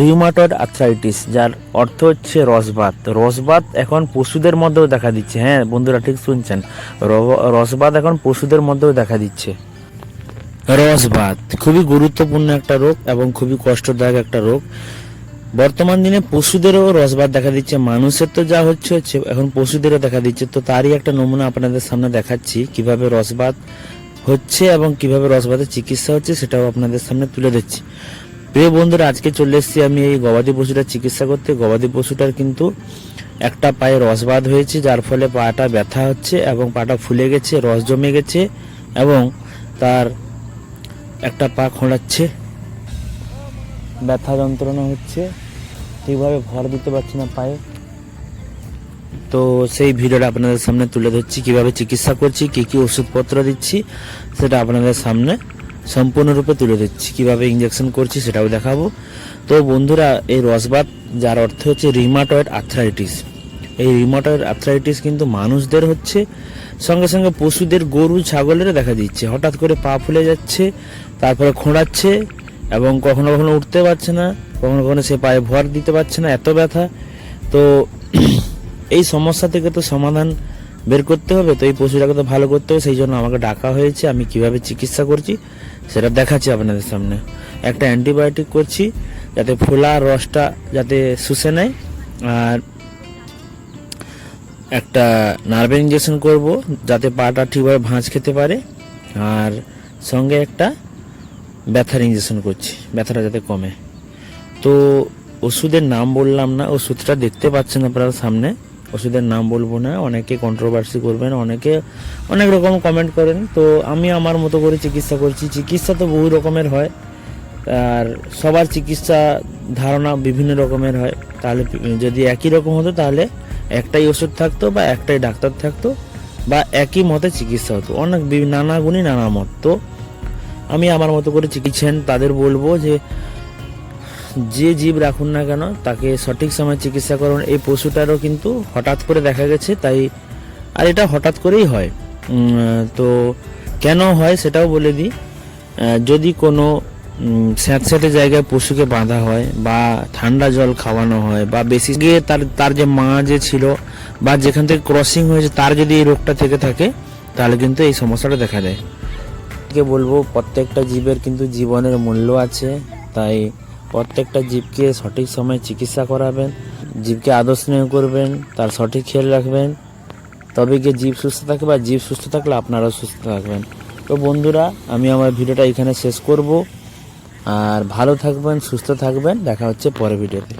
Rheumatoid arthritis, যার অর্থ হচ্ছে রসবাত। রসবাত এখন পশুদের মধ্যেও দেখা দিচ্ছে। হ্যাঁ বন্ধুরা, ঠিক শুনছেন, রসবাত এখন পশুদের মধ্যেও দেখা দিচ্ছে। রসবাত খুবই গুরুত্বপূর্ণ একটা রোগ এবং খুবই কষ্টদায়ক একটা রোগ। বর্তমান দিনে পশুদেরও রসবাত দেখা দিচ্ছে। মানুষের তো যা হচ্ছে হচ্ছে, এখন পশুদেরও দেখা দিচ্ছে। তো তারই একটা নমুনা আপনাদের সামনে দেখাচ্ছি, কিভাবে রসবাত হচ্ছে এবং কিভাবে রসবাতের চিকিৎসা হচ্ছে সেটাও আপনাদের সামনে তুলে দিচ্ছি। প্রিয় বন্ধুরা, আজকে চলে এসেছি আমি এই গবাদি পশুটার চিকিৎসা করতে। গবাদি পশুটার কিন্তু একটা পায়ে রসবাত হয়েছে, যার ফলে পাটা ব্যথা হচ্ছে এবং পাটা ফুলে গেছে, রস জমে গেছে এবং তার একটা পা খোঁড়াচ্ছে, ব্যথা যন্ত্রণা হচ্ছে, ঠিকভাবে ভর দিতে পারছি না পায়ে। তো সেই ভিডিওটা আপনাদের সামনে তুলে ধরছি, কিভাবে চিকিৎসা করছি, কি কি ওষুধপত্র দিচ্ছি সেটা আপনাদের সামনে সম্পূর্ণরূপে তুলে দিচ্ছি, কিভাবে ইঞ্জেকশন করছি সেটাও দেখাবো। তো বন্ধুরা, এই রসবাত, যার অর্থ হচ্ছে রিউমাটয়েড আর্থ্রাইটিস, এই রিউমাটয়েড আর্থ্রাইটিস কিন্তু মানুষদের হচ্ছে, সঙ্গে সঙ্গে পশুদের, গরু ছাগলেরও দেখা দিচ্ছে। হঠাৎ করে পা ফুলে যাচ্ছে, তারপরে খোঁড়াচ্ছে এবং কখনো কখনো উঠতে পারছে না, কখনো কখনো সে পায়ে ভর দিতে পারছে না, এত ব্যথা। তো এই সমস্যা থেকে তো সমাধান বের করতে হবে, তো এই পশুটাকে তো ভালো করতে হবে, সেই জন্য আমাকে ডাকা হয়েছে। আমি কিভাবে চিকিৎসা করছি সেটা দেখাচ্ছি আপনাদের সামনে। একটা অ্যান্টিবায়োটিক করছি যাতে ফোলা রসটা যাতে শুষে নেয়, আর একটা নার্ভের ইঞ্জেকশন করব যাতে পাটা ঠিকভাবে ভাঁজ খেতে পারে, আর সঙ্গে একটা ব্যথার ইঞ্জেকশন করছি, ব্যথাটা যাতে কমে। তো ওষুধের নাম বললাম না, ওষুধটা দেখতে পাচ্ছেন আপনারা সামনে, ওষুধের নাম বলবো না, অনেকে কন্ট্রোভার্সি করবেন, অনেকে অনেক রকম কমেন্ট করেন। তো আমি আমার মতো করে চিকিৎসা করছি। চিকিৎসা তো বহু রকমের হয়, আর সবার চিকিৎসা ধারণা বিভিন্ন রকমের হয়। তাহলে যদি একই রকম হতো তাহলে একটাই ওষুধ থাকতো বা একটাই ডাক্তার থাকতো বা একই মতে চিকিৎসা হতো। অনেক নানা গুণী নানা মত। তো আমি আমার মতো করে চিকিৎসেন তাদের বলবো যে জীব রাখুন না কেন, তাকে সঠিক সময় চিকিৎসা করুন। এই পশুটারও কিন্তু হঠাৎ করে দেখা গেছে, তাই আর এটা হঠাৎ করেই হয়। তো কেন হয় সেটাও বলে দিই। যদি কোনো স্যাঁতস্যাঁতে জায়গায় পশুকে বাঁধা হয় বা ঠান্ডা জল খাওয়ানো হয় বা বেশি গিয়ে তার যে মা যে ছিল বা যেখান থেকে ক্রসিং হয়েছে তার যদি এই রোগটা থেকে থাকে, তাহলে কিন্তু এই সমস্যাটা দেখা দেয়। বলবো, প্রত্যেকটা জীবের কিন্তু জীবনের মূল্য আছে, তাই প্রত্যেকটা জীবকে সঠিক সময়ে চিকিৎসা করাবেন, জীবকে আদর স্নেহ করবেন, তার সঠিক খেয়াল রাখবেন, তবে গিয়ে জীব সুস্থ থাকবে, আর জীব সুস্থ থাকলে আপনারাও সুস্থ থাকবেন। তো বন্ধুরা, আমি আমার ভিডিওটা এখানে শেষ করব, আর ভালো থাকবেন, সুস্থ থাকবেন, দেখা হচ্ছে পরের ভিডিওতে।